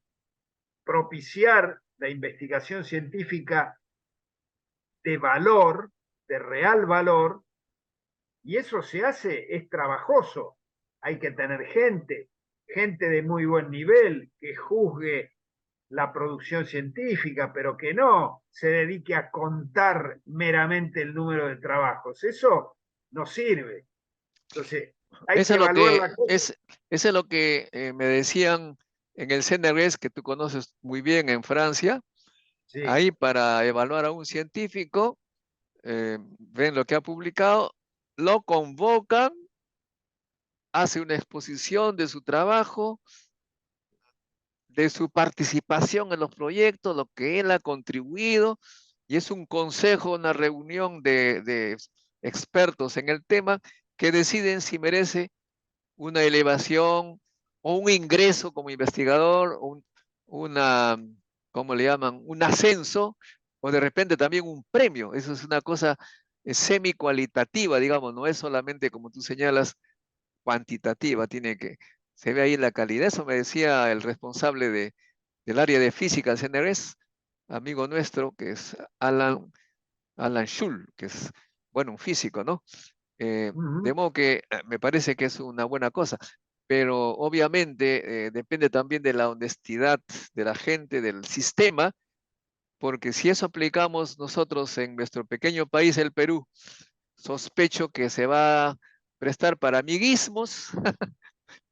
propiciar la investigación científica de valor, de real valor, y eso se hace, es trabajoso. Hay que tener gente de muy buen nivel que juzgue la producción científica, pero que no se dedique a contar meramente el número de trabajos. Eso no sirve. Entonces, hay Eso que es lo evaluar que la cosa. eso es lo que me decían en el CNRS, que tú conoces muy bien en Francia. Sí. Ahí para evaluar a un científico, ven lo que ha publicado, lo convocan, hace una exposición de su trabajo, de su participación en los proyectos, lo que él ha contribuido, y es un consejo, una reunión de expertos en el tema que deciden si merece una elevación o un ingreso como investigador, una, ¿cómo le llaman? Un ascenso, o de repente también un premio. Eso es una cosa semi-cualitativa, digamos, no es solamente, como tú señalas, cuantitativa, se ve ahí la calidad. Eso me decía el responsable del área de física del CNRS, amigo nuestro, que es Alan Schul, que es, bueno, un físico, ¿no? De modo que me parece que es una buena cosa, pero obviamente depende también de la honestidad de la gente, del sistema, porque si eso aplicamos nosotros en nuestro pequeño país, el Perú, sospecho que se va a prestar para amiguismos,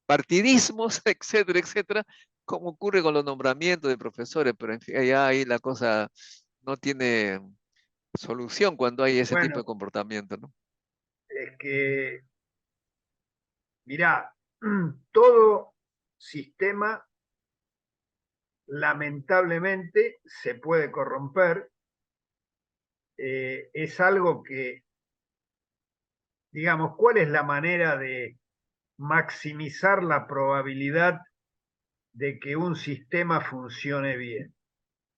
partidismos, etcétera, etcétera, como ocurre con los nombramientos de profesores, pero en fin, allá ahí la cosa no tiene solución cuando hay ese tipo Bueno, de comportamiento, ¿no? es que, mirá, todo sistema lamentablemente se puede corromper. Es algo que, digamos, ¿cuál es la manera de maximizar la probabilidad de que un sistema funcione bien?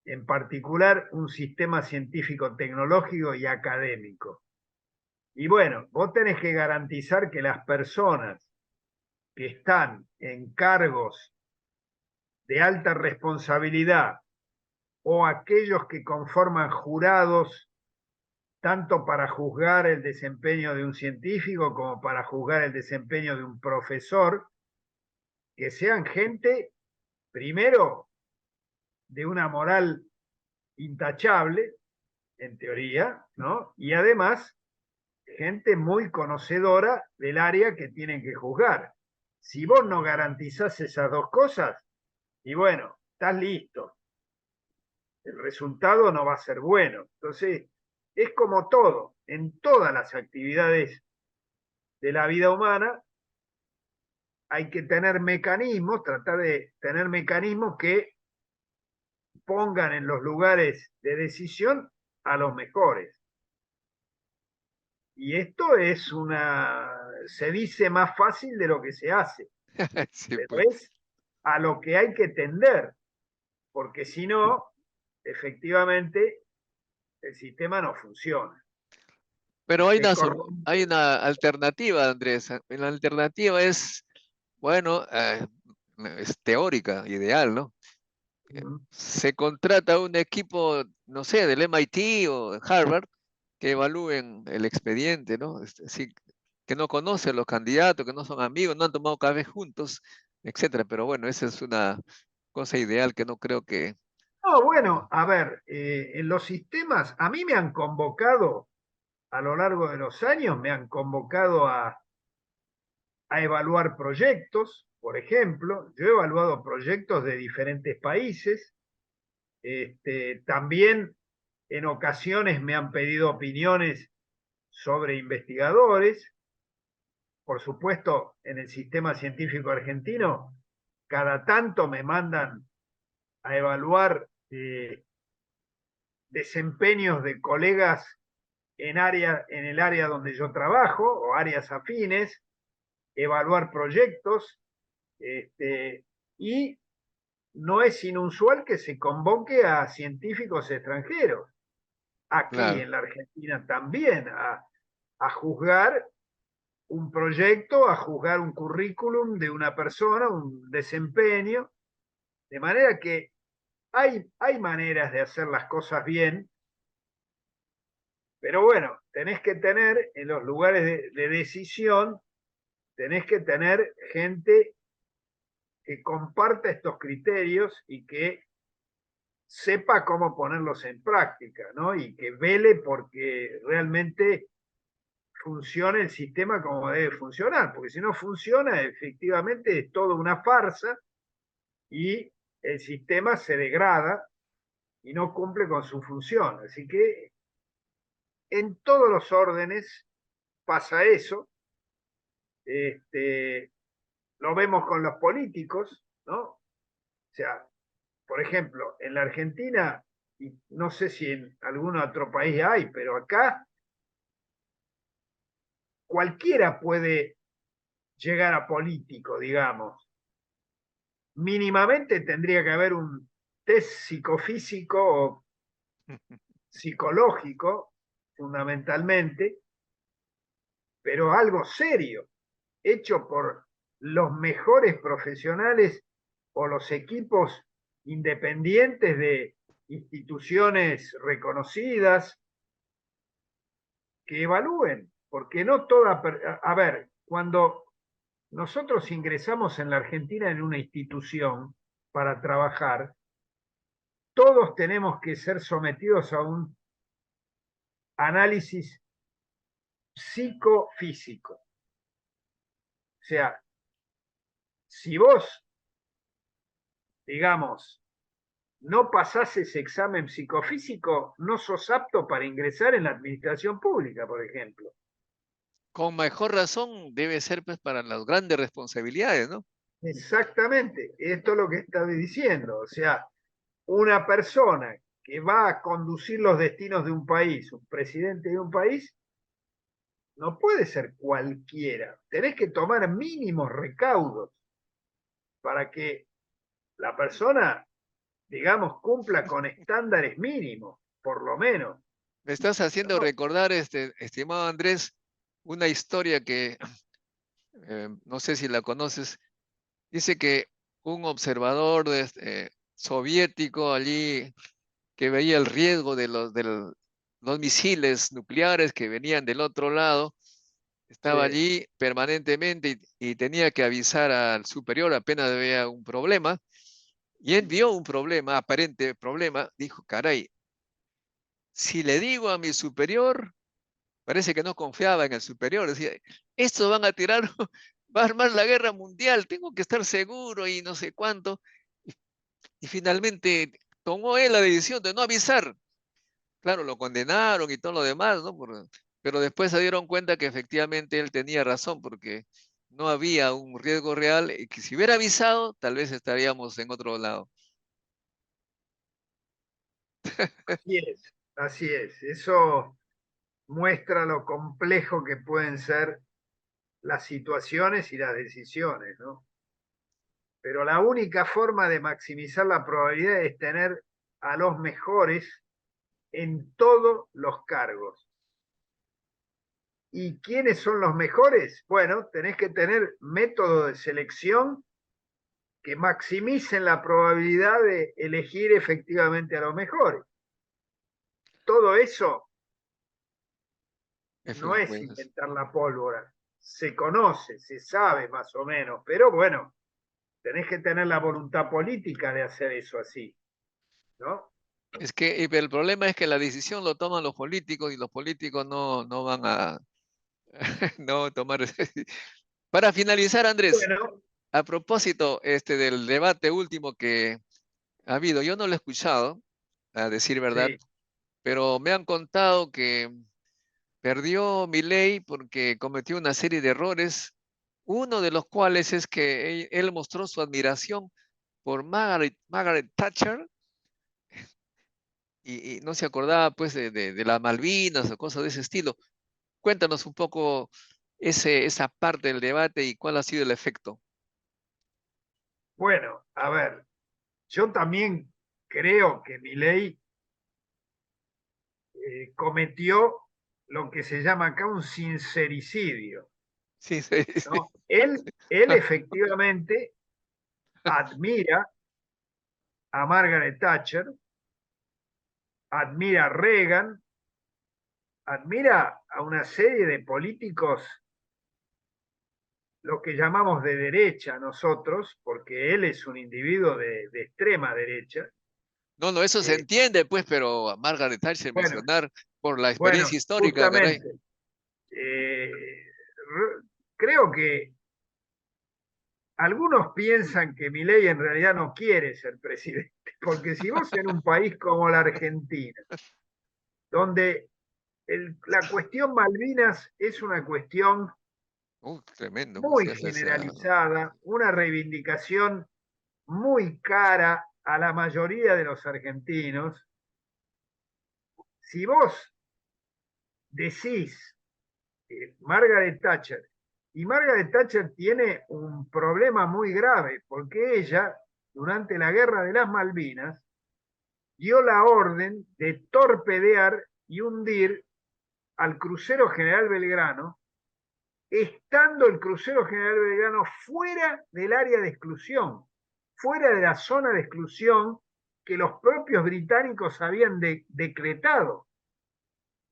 En particular, un sistema científico, tecnológico y académico. Y bueno, vos tenés que garantizar que las personas que están en cargos de alta responsabilidad o aquellos que conforman jurados tanto para juzgar el desempeño de un científico como para juzgar el desempeño de un profesor, que sean gente, primero, de una moral intachable, en teoría, ¿no? Y además, gente muy conocedora del área que tienen que juzgar. Si vos no garantizás esas dos cosas, y bueno, estás listo. El resultado no va a ser bueno. Entonces, es como todo, en todas las actividades de la vida humana, hay que tener mecanismos, tratar de tener mecanismos que pongan en los lugares de decisión a los mejores. Y esto es se dice más fácil de lo que se hace, Sí, pero pues. es a lo que hay que tender, porque si no, efectivamente, el sistema no funciona. Pero hay Se una, corrompe. hay una alternativa, Andrés. La alternativa es, bueno, es teórica, ideal, ¿no? Se contrata un equipo, no sé, del MIT o de Harvard, que evalúen el expediente, ¿no? Sí, que no conocen los candidatos, que no son amigos, no han tomado café juntos, etcétera. Pero bueno, esa es una cosa ideal que no creo que... No, bueno, a ver, en los sistemas, a mí me han convocado a lo largo de los años, me han convocado a evaluar proyectos, por ejemplo, yo he evaluado proyectos de diferentes países, también en ocasiones me han pedido opiniones sobre investigadores, por supuesto, en el sistema científico argentino, cada tanto me mandan a evaluar desempeños de colegas en el área donde yo trabajo o áreas afines, evaluar proyectos, y no es inusual que se convoque a científicos extranjeros, aquí Claro. en la Argentina también, a juzgar un proyecto, a juzgar un currículum de una persona, un desempeño, de manera que hay maneras de hacer las cosas bien, pero bueno, tenés que tener en los lugares de decisión, tenés que tener gente que comparta estos criterios y que sepa cómo ponerlos en práctica, ¿no? Y que vele porque realmente funcione el sistema como debe funcionar, porque si no funciona, efectivamente es toda una farsa y el sistema se degrada y no cumple con su función. Así que en todos los órdenes pasa eso. Lo vemos con los políticos, ¿no? O sea, por ejemplo, en la Argentina, y no sé si en algún otro país hay, pero acá cualquiera puede llegar a político, digamos. Mínimamente tendría que haber un test psicofísico o psicológico, fundamentalmente, pero algo serio, hecho por los mejores profesionales o los equipos independientes de instituciones reconocidas que evalúen, porque no toda... A ver, cuando nosotros ingresamos en la Argentina en una institución para trabajar, todos tenemos que ser sometidos a un análisis psicofísico. O sea, si vos, digamos, no pasás ese examen psicofísico, no sos apto para ingresar en la administración pública, por ejemplo. Con mejor razón debe ser pues para las grandes responsabilidades, ¿no? Exactamente, esto es lo que estaba diciendo. O sea, una persona que va a conducir los destinos de un país, un presidente de un país, no puede ser cualquiera. Tenés que tomar mínimos recaudos para que la persona, digamos, cumpla con estándares mínimos, por lo menos. Me estás haciendo ¿No? recordar, estimado Andrés, una historia que no sé si la conoces. Dice que un observador soviético allí que veía el riesgo de los misiles nucleares que venían del otro lado, estaba Sí, allí permanentemente y tenía que avisar al superior apenas veía un problema. Y él vio un problema, aparente problema, dijo, caray, si le digo a mi superior, parece que no confiaba en el superior, decía, estos van a tirar, va a armar la guerra mundial, tengo que estar seguro y no sé cuánto. Y finalmente tomó él la decisión de no avisar. Claro, lo condenaron y todo lo demás, ¿no? Pero después se dieron cuenta que efectivamente él tenía razón, porque no había un riesgo real y que si hubiera avisado, tal vez estaríamos en otro lado. Así es, así es. Eso muestra lo complejo que pueden ser las situaciones y las decisiones, ¿no? Pero la única forma de maximizar la probabilidad es tener a los mejores en todos los cargos. ¿Y quiénes son los mejores? Bueno, tenés que tener métodos de selección que maximicen la probabilidad de elegir efectivamente a los mejores. Todo eso no es Pues, inventar la pólvora. Se conoce, se sabe más o menos, pero bueno, tenés que tener la voluntad política de hacer eso así, ¿no? es que el problema es que la decisión lo toman los políticos y los políticos no van a no tomar. Para finalizar, Andrés, Bueno, a propósito del debate último que ha habido, yo no lo he escuchado, a decir verdad, sí. pero me han contado que perdió Milei porque cometió una serie de errores, uno de los cuales es que él mostró su admiración por Margaret Thatcher y no se acordaba pues de las Malvinas o cosas de ese estilo. Cuéntanos un poco esa parte del debate y cuál ha sido el efecto. Bueno, a ver, yo también creo que Milei cometió lo que se llama acá un sincericidio, Sí, sí, sí. ¿no? Él efectivamente admira a Margaret Thatcher, admira a Reagan, admira a una serie de políticos, lo que llamamos de derecha nosotros, porque él es un individuo de extrema derecha. No, no, eso se Eh, entiende, pues, pero a Margaret Thatcher bueno, mencionar por la bueno, experiencia histórica, caray. justamente, eh, creo que algunos piensan que Milei en realidad no quiere ser presidente, porque si vos en un país como la Argentina, donde la cuestión Malvinas es una cuestión Tremendo, pues, muy sí, generalizada, una reivindicación muy cara a la mayoría de los argentinos. Si vos decís Margaret Thatcher, y Margaret Thatcher tiene un problema muy grave, porque ella, durante la guerra de las Malvinas, dio la orden de torpedear y hundir al crucero General Belgrano, estando el crucero General Belgrano fuera del área de exclusión, fuera de la zona de exclusión que los propios británicos habían decretado.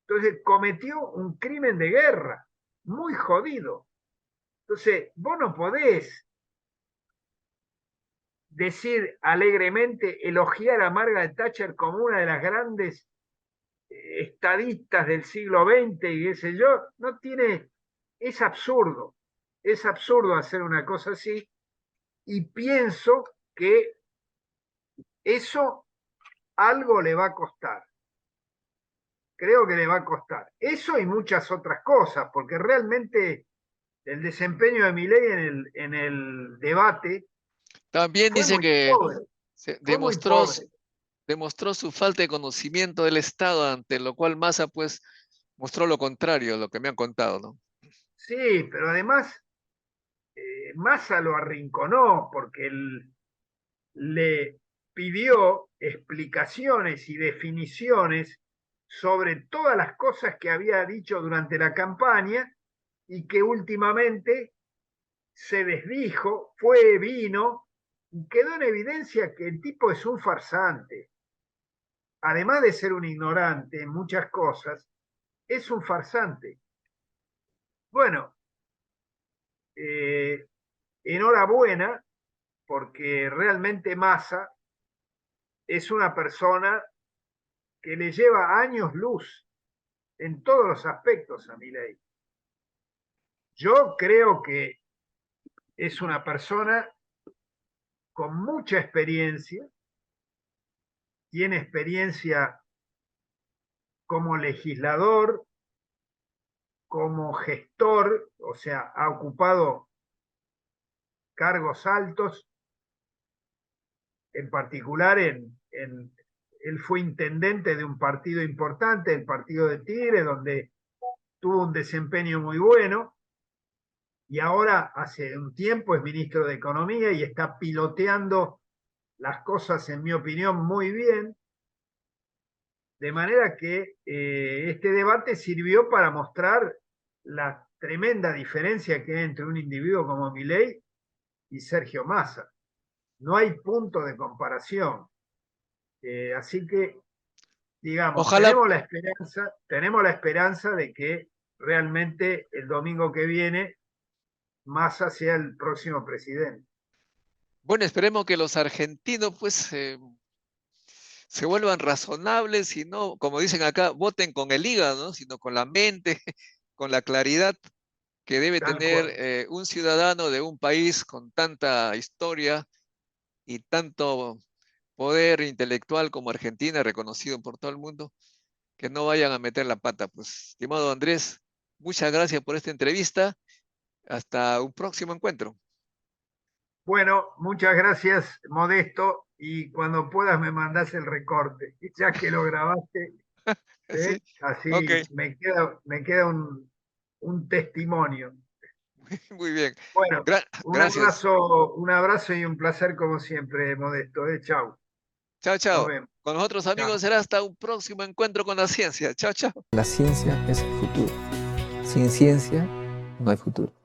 Entonces cometió un crimen de guerra, muy jodido. Entonces, vos no podés decir alegremente, elogiar a Margaret Thatcher como una de las grandes estadistas del siglo XX y qué sé yo, no tiene, es absurdo hacer una cosa así y pienso que eso algo le va a costar. Creo que le va a costar. Eso y muchas otras cosas, porque realmente el desempeño de Milei en el debate también fue dice muy que pobre, fue muy demostró, pobre. demostró su falta de conocimiento del Estado, ante lo cual Massa, pues, mostró lo contrario, lo que me han contado, ¿no? Sí, pero además Massa lo arrinconó porque él le pidió explicaciones y definiciones sobre todas las cosas que había dicho durante la campaña y que últimamente se desdijo, vino y quedó en evidencia que el tipo es un farsante. Además de ser un ignorante en muchas cosas, es un farsante. Bueno, eh, enhorabuena porque realmente Massa es una persona que le lleva años luz en todos los aspectos a Milei. Yo creo que es una persona con mucha experiencia, tiene experiencia como legislador, como gestor, o sea, ha ocupado cargos altos, en particular él fue intendente de un partido importante, el partido de Tigre, donde tuvo un desempeño muy bueno, y ahora hace un tiempo es ministro de Economía y está piloteando las cosas, en mi opinión, muy bien. De manera que este debate sirvió para mostrar la tremenda diferencia que hay entre un individuo como Milei y Sergio Massa. No hay punto de comparación. Así que, digamos, Ojalá, tenemos la esperanza de que realmente el domingo que viene Massa sea el próximo presidente. bueno, esperemos que los argentinos pues se vuelvan razonables y no, como dicen acá, voten con el hígado, ¿no? Sino con la mente, con la claridad que debe Tal tener cual. un ciudadano de un país con tanta historia y tanto poder intelectual como Argentina, reconocido por todo el mundo, que no vayan a meter la pata. Pues, estimado Andrés, muchas gracias por esta entrevista. Hasta un próximo encuentro. Bueno, muchas gracias, Modesto, y cuando puedas me mandás el recorte, ya que lo grabaste, Sí, ok, así me queda un testimonio. muy bien. Bueno, Gracias. un abrazo y un placer como siempre, Modesto. Chau. Chao, Nos chao. vemos. Con nosotros, Chao. amigos, será hasta un próximo encuentro con la ciencia. Chao, chao. La ciencia es el futuro. Sin ciencia no hay futuro.